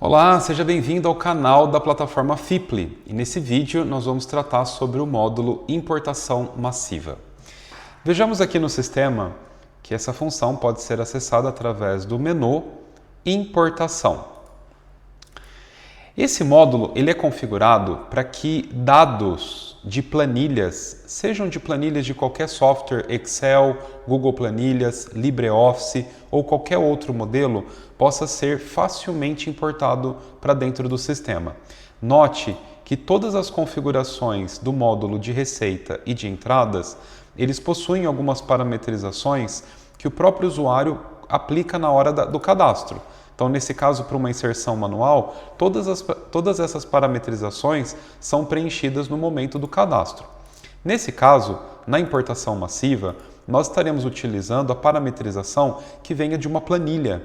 Olá, seja bem-vindo ao canal da plataforma Fipli e nesse vídeo nós vamos tratar sobre o módulo Importação Massiva. Vejamos aqui no sistema que essa função pode ser acessada através do menu Importação. Esse módulo ele é configurado para que dados de planilhas, sejam de planilhas de qualquer software, Excel, Google Planilhas, LibreOffice ou qualquer outro modelo, possa ser facilmente importado para dentro do sistema. Note que todas as configurações do módulo de receita e de entradas, eles possuem algumas parametrizações que o próprio usuário aplica na hora do cadastro. Então, nesse caso, para uma inserção manual, todas essas parametrizações são preenchidas no momento do cadastro. Nesse caso, na importação massiva, nós estaremos utilizando a parametrização que venha de uma planilha.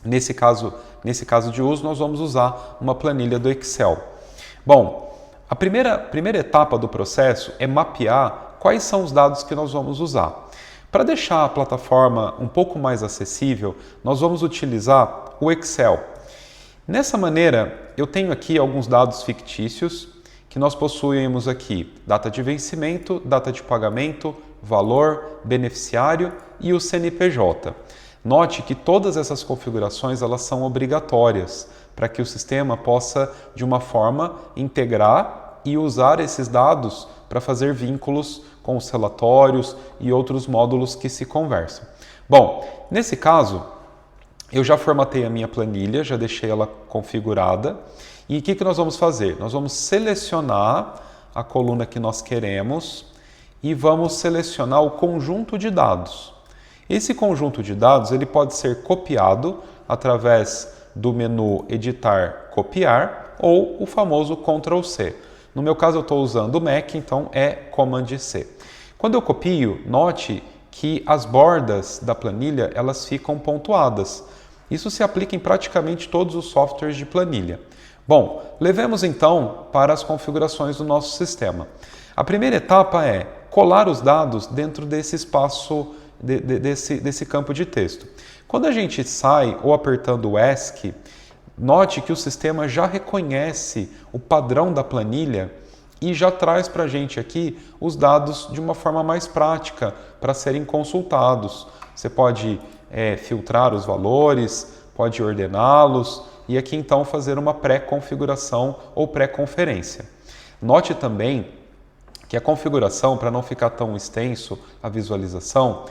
Nesse caso de uso, nós vamos usar uma planilha do Excel. Bom, a primeira etapa do processo é mapear quais são os dados que nós vamos usar. Para deixar a plataforma um pouco mais acessível, nós vamos utilizar o Excel. Nessa maneira, eu tenho aqui alguns dados fictícios que nós possuímos aqui: data de vencimento, data de pagamento, valor, beneficiário e o CNPJ. Note que todas essas configurações elas são obrigatórias para que o sistema possa, de uma forma, integrar e usar esses dados para fazer vínculos com os relatórios e outros módulos que se conversam. Bom, nesse caso, eu já formatei a minha planilha, já deixei ela configurada. E o que nós vamos fazer? Nós vamos selecionar a coluna que nós queremos e vamos selecionar o conjunto de dados. Esse conjunto de dados ele pode ser copiado através do menu Editar, Copiar ou o famoso Ctrl+C. No meu caso, eu estou usando o Mac, então é Command+C. Quando eu copio, note que as bordas da planilha elas ficam pontuadas. Isso se aplica em praticamente todos os softwares de planilha. Bom, levemos então para as configurações do nosso sistema. A primeira etapa é colar os dados dentro desse espaço, desse campo de texto. Quando a gente sai ou apertando o ESC, note que o sistema já reconhece o padrão da planilha e já traz para a gente aqui os dados de uma forma mais prática para serem consultados. Você pode filtrar os valores, pode ordená-los e aqui então fazer uma pré-configuração ou pré-conferência. Note também que a configuração, para não ficar tão extenso a visualização,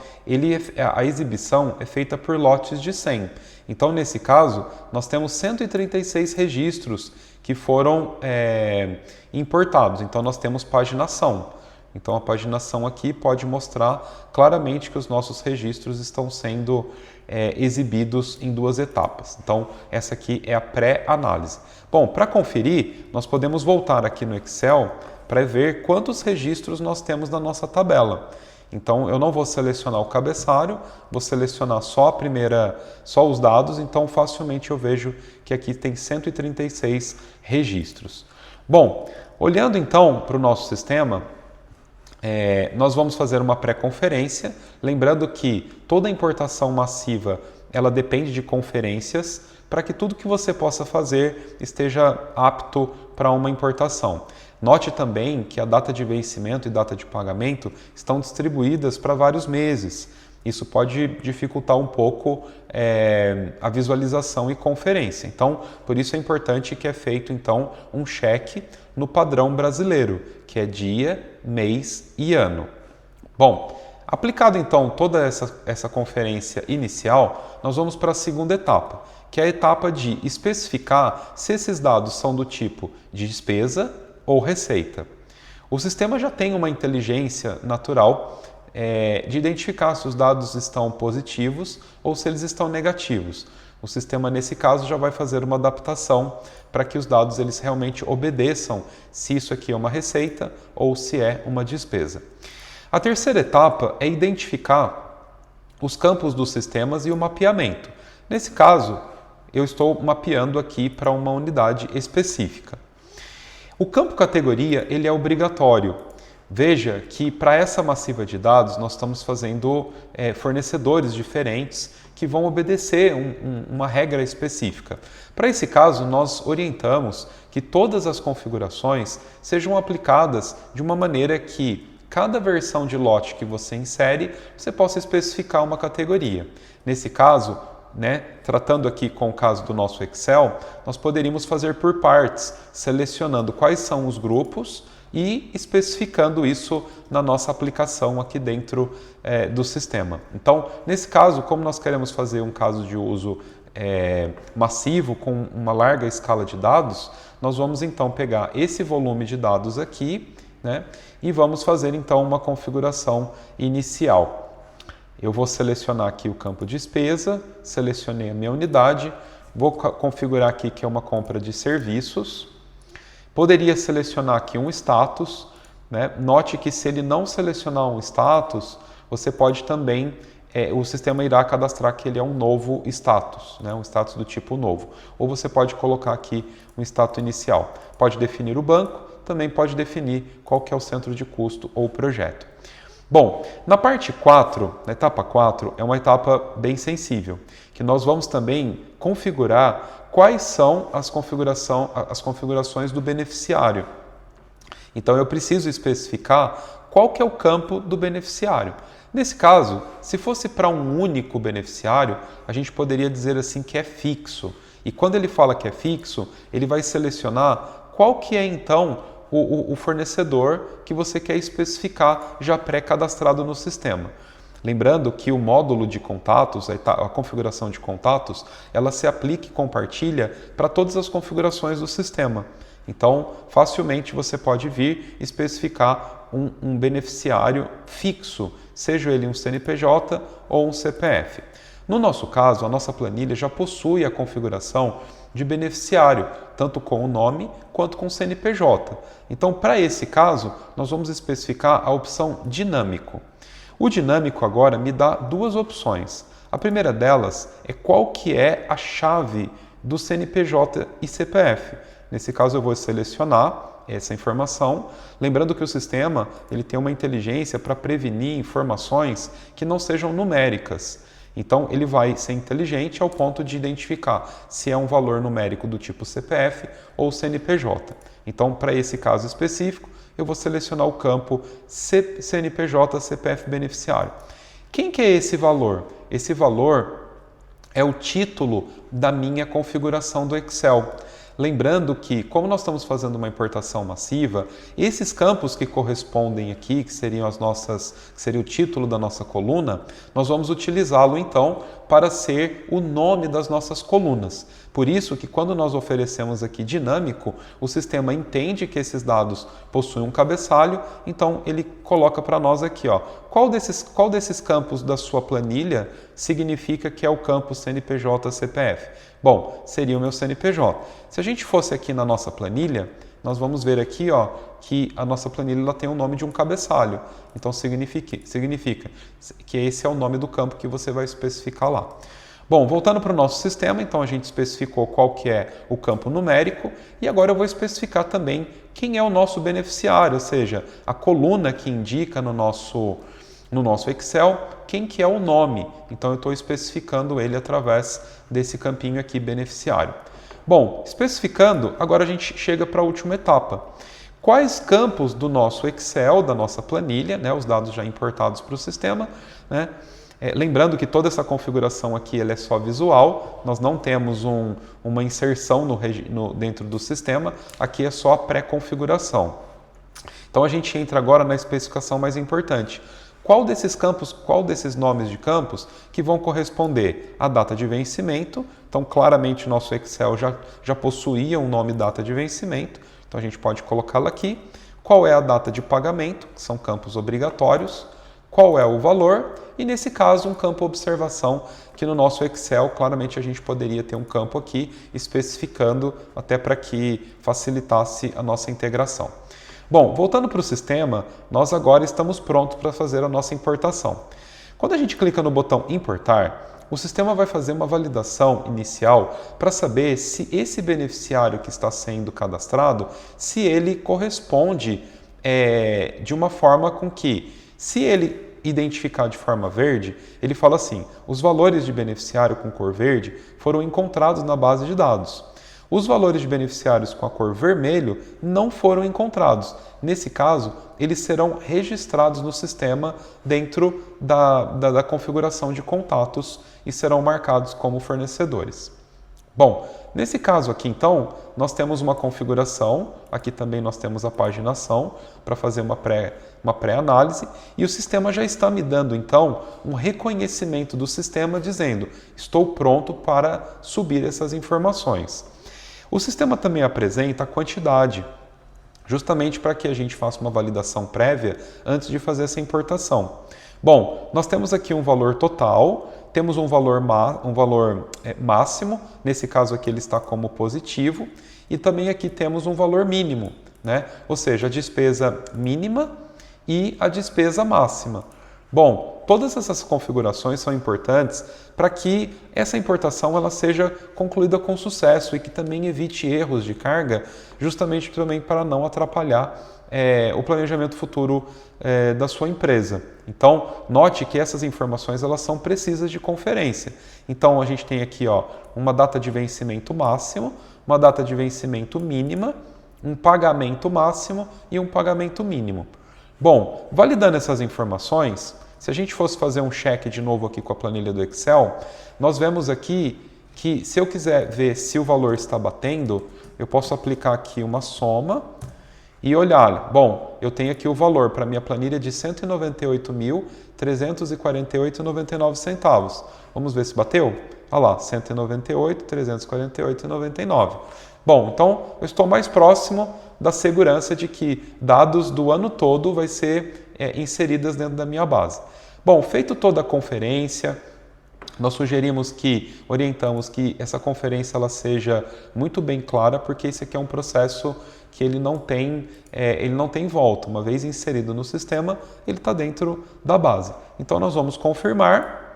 a exibição é feita por lotes de 100. Então, nesse caso, nós temos 136 registros que foram importados. Então, nós temos paginação. Então, a paginação aqui pode mostrar claramente que os nossos registros estão sendo exibidos em duas etapas. Então, essa aqui é a pré-análise. Bom, para conferir, nós podemos voltar aqui no Excel para ver quantos registros nós temos na nossa tabela. Então, eu não vou selecionar o cabeçalho, vou selecionar só os dados, então facilmente eu vejo que aqui tem 136 registros. Bom, olhando então para o nosso sistema, nós vamos fazer uma pré-conferência, lembrando que toda importação massiva ela depende de conferências para que tudo que você possa fazer esteja apto para uma importação. Note também que a data de vencimento e data de pagamento estão distribuídas para vários meses. Isso pode dificultar um pouco a visualização e conferência. Então, por isso é importante que é feito então um cheque no padrão brasileiro, que é dia, mês e ano. Bom, aplicado então toda essa conferência inicial, nós vamos para a segunda etapa, que é a etapa de especificar se esses dados são do tipo de despesa ou receita. O sistema já tem uma inteligência natural de identificar se os dados estão positivos ou se eles estão negativos. O sistema, nesse caso, já vai fazer uma adaptação para que os dados eles realmente obedeçam se isso aqui é uma receita ou se é uma despesa. A terceira etapa é identificar os campos dos sistemas e o mapeamento. Nesse caso, eu estou mapeando aqui para uma unidade específica. O campo categoria ele é obrigatório. Veja que para essa massiva de dados nós estamos fazendo fornecedores diferentes que vão obedecer uma regra específica. Para esse caso, nós orientamos que todas as configurações sejam aplicadas de uma maneira que cada versão de lote que você insere, você possa especificar uma categoria. Nesse caso, tratando aqui com o caso do nosso Excel, nós poderíamos fazer por partes, selecionando quais são os grupos e especificando isso na nossa aplicação aqui dentro do sistema. Então, nesse caso, como nós queremos fazer um caso de uso massivo com uma larga escala de dados, nós vamos então pegar esse volume de dados aqui, e vamos fazer então uma configuração inicial. Eu vou selecionar aqui o campo despesa, selecionei a minha unidade, vou configurar aqui que é uma compra de serviços. Poderia selecionar aqui um status, Note que se ele não selecionar um status, você pode também, o sistema irá cadastrar que ele é um novo status, um status do tipo novo. Ou você pode colocar aqui um status inicial. Pode definir o banco, também pode definir qual que é o centro de custo ou projeto. Bom, na parte 4, na etapa 4, é uma etapa bem sensível, que nós vamos também configurar quais são as configurações do beneficiário. Então eu preciso especificar qual que é o campo do beneficiário. Nesse caso, se fosse para um único beneficiário, a gente poderia dizer assim que é fixo. E quando ele fala que é fixo, ele vai selecionar qual que é então o fornecedor que você quer especificar já pré-cadastrado no sistema. Lembrando que o módulo de contatos, a configuração de contatos, ela se aplica e compartilha para todas as configurações do sistema. Então, facilmente você pode vir especificar um beneficiário fixo, seja ele um CNPJ ou um CPF. No nosso caso, a nossa planilha já possui a configuração de beneficiário, tanto com o nome quanto com o CNPJ. Então, para esse caso, nós vamos especificar a opção dinâmico. O dinâmico agora me dá duas opções. A primeira delas é qual que é a chave do CNPJ e CPF. Nesse caso, eu vou selecionar essa informação, lembrando que o sistema ele tem uma inteligência para prevenir informações que não sejam numéricas. Então, ele vai ser inteligente ao ponto de identificar se é um valor numérico do tipo CPF ou CNPJ. Então, para esse caso específico, eu vou selecionar o campo CNPJ CPF beneficiário. Quem que é esse valor? Esse valor é o título da minha configuração do Excel. Lembrando que, como nós estamos fazendo uma importação massiva, esses campos que correspondem aqui, que seriam que seria o título da nossa coluna, nós vamos utilizá-lo então para ser o nome das nossas colunas. Por isso que quando nós oferecemos aqui dinâmico, o sistema entende que esses dados possuem um cabeçalho, então ele coloca para nós aqui, qual desses campos da sua planilha significa que é o campo CNPJ CPF? Bom, seria o meu CNPJ. Se a gente fosse aqui na nossa planilha, nós vamos ver aqui que a nossa planilha ela tem o nome de um cabeçalho. Então significa que esse é o nome do campo que você vai especificar lá. Bom, voltando para o nosso sistema, então a gente especificou qual que é o campo numérico e agora eu vou especificar também quem é o nosso beneficiário, ou seja, a coluna que indica no nosso Excel quem que é o nome. Então eu estou especificando ele através desse campinho aqui, beneficiário. Bom, especificando, agora a gente chega para a última etapa. Quais campos do nosso Excel, da nossa planilha, os dados já importados para o sistema, lembrando que toda essa configuração aqui ela é só visual, nós não temos uma inserção dentro do sistema, aqui é só a pré-configuração. Então a gente entra agora na especificação mais importante. Qual desses nomes de campos que vão corresponder à data de vencimento? Então, claramente, o nosso Excel já possuía um nome data de vencimento, então a gente pode colocá-la aqui. Qual é a data de pagamento, que são campos obrigatórios? Qual é o valor? E, nesse caso, um campo observação, que no nosso Excel, claramente, a gente poderia ter um campo aqui especificando até para que facilitasse a nossa integração. Bom, voltando para o sistema, nós agora estamos prontos para fazer a nossa importação. Quando a gente clica no botão importar, o sistema vai fazer uma validação inicial para saber se esse beneficiário que está sendo cadastrado, se ele corresponde de uma forma com que, se ele identificar de forma verde, ele fala assim: os valores de beneficiário com cor verde foram encontrados na base de dados. Os valores de beneficiários com a cor vermelho não foram encontrados. Nesse caso, eles serão registrados no sistema dentro da configuração de contatos e serão marcados como fornecedores. Bom, nesse caso aqui, então, nós temos uma configuração, aqui também nós temos a paginação para fazer uma pré-análise e o sistema já está me dando, então, um reconhecimento do sistema dizendo: estou pronto para subir essas informações. O sistema também apresenta a quantidade, justamente para que a gente faça uma validação prévia antes de fazer essa importação. Bom, nós temos aqui um valor total, temos um valor máximo, nesse caso aqui ele está como positivo, e também aqui temos um valor mínimo, né? Ou seja, a despesa mínima e a despesa máxima. Bom, todas essas configurações são importantes para que essa importação ela seja concluída com sucesso e que também evite erros de carga, justamente também para não atrapalhar o planejamento futuro da sua empresa. Então, note que essas informações elas são precisas de conferência. Então, a gente tem aqui uma data de vencimento máximo, uma data de vencimento mínima, um pagamento máximo e um pagamento mínimo. Bom, validando essas informações, se a gente fosse fazer um check de novo aqui com a planilha do Excel, nós vemos aqui que se eu quiser ver se o valor está batendo, eu posso aplicar aqui uma soma e olhar, bom, eu tenho aqui o valor para a minha planilha de R$ 198.348,99. Vamos ver se bateu? Olha lá, R$ 198.348,99. Bom, então eu estou mais próximo da segurança de que dados do ano todo vai ser inseridas dentro da minha base. Bom, feito toda a conferência, nós orientamos que essa conferência ela seja muito bem clara, porque esse aqui é um processo que ele não tem volta. Uma vez inserido no sistema, ele está dentro da base. Então nós vamos confirmar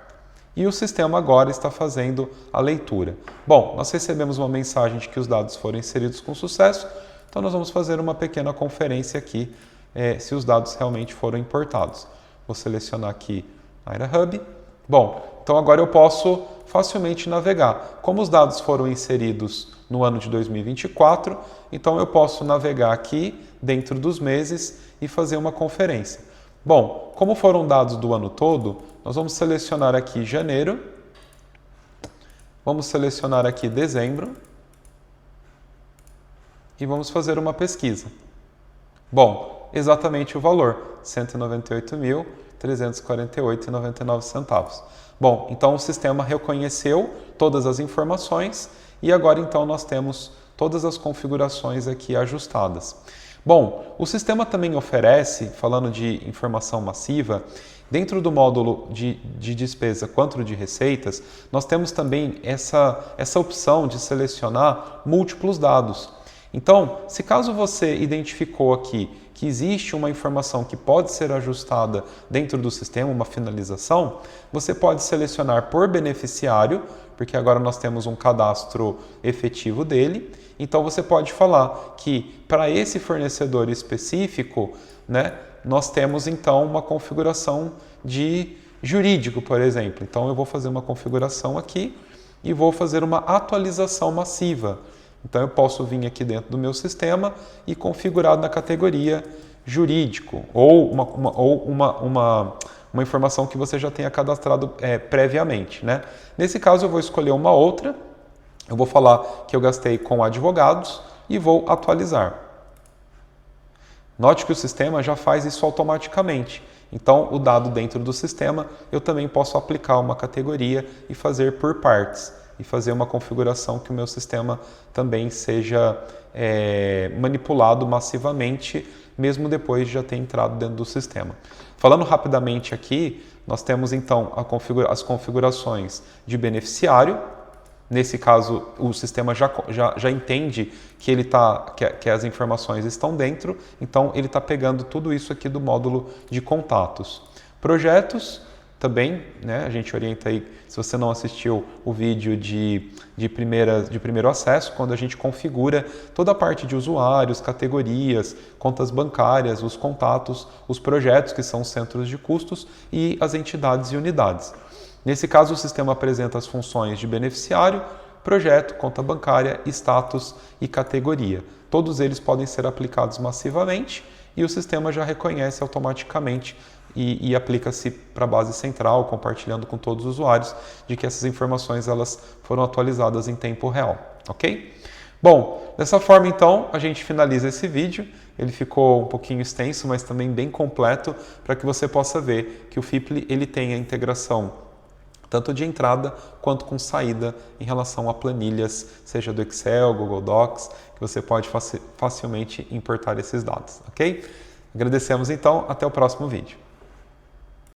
e o sistema agora está fazendo a leitura. Bom, nós recebemos uma mensagem de que os dados foram inseridos com sucesso, então nós vamos fazer uma pequena conferência aqui se os dados realmente foram importados. Vou selecionar aqui Aira Hub. Bom, então agora eu posso facilmente navegar. Como os dados foram inseridos no ano de 2024, então eu posso navegar aqui dentro dos meses e fazer uma conferência. Bom, como foram dados do ano todo, nós vamos selecionar aqui janeiro, vamos selecionar aqui dezembro e vamos fazer uma pesquisa. Bom, exatamente o valor, R$ 198.348,99. Bom, então o sistema reconheceu todas as informações e agora então nós temos todas as configurações aqui ajustadas. Bom, o sistema também oferece, falando de informação massiva, dentro do módulo de despesa quanto de receitas, nós temos também essa opção de selecionar múltiplos dados. Então, se caso você identificou aqui que existe uma informação que pode ser ajustada dentro do sistema, uma finalização, você pode selecionar por beneficiário, porque agora nós temos um cadastro efetivo dele. Então, você pode falar que para esse fornecedor específico, né, nós temos então uma configuração de jurídico, por exemplo. Então, eu vou fazer uma configuração aqui e vou fazer uma atualização massiva. Então, eu posso vir aqui dentro do meu sistema e configurar na categoria jurídico ou uma informação que você já tenha cadastrado previamente, né? Nesse caso, eu vou escolher uma outra, eu vou falar que eu gastei com advogados e vou atualizar. Note que o sistema já faz isso automaticamente. Então, o dado dentro do sistema, eu também posso aplicar uma categoria e fazer por partes. E fazer uma configuração que o meu sistema também seja manipulado massivamente, mesmo depois de já ter entrado dentro do sistema. Falando rapidamente aqui, nós temos então as configurações de beneficiário. Nesse caso, o sistema já entende que as informações estão dentro, então ele está pegando tudo isso aqui do módulo de contatos. Projetos, também, né, a gente orienta aí, se você não assistiu o vídeo de primeiro acesso, quando a gente configura toda a parte de usuários, categorias, contas bancárias, os contatos, os projetos que são os centros de custos e as entidades e unidades. Nesse caso, o sistema apresenta as funções de beneficiário, projeto, conta bancária, status e categoria. Todos eles podem ser aplicados massivamente e o sistema já reconhece automaticamente e aplica-se para a base central, compartilhando com todos os usuários de que essas informações elas foram atualizadas em tempo real, ok? Bom, dessa forma então a gente finaliza esse vídeo. Ele ficou um pouquinho extenso, mas também bem completo para que você possa ver que o Fipli ele tem a integração tanto de entrada quanto com saída em relação a planilhas, seja do Excel, Google Docs, que você pode facilmente importar esses dados, ok? Agradecemos então, até o próximo vídeo.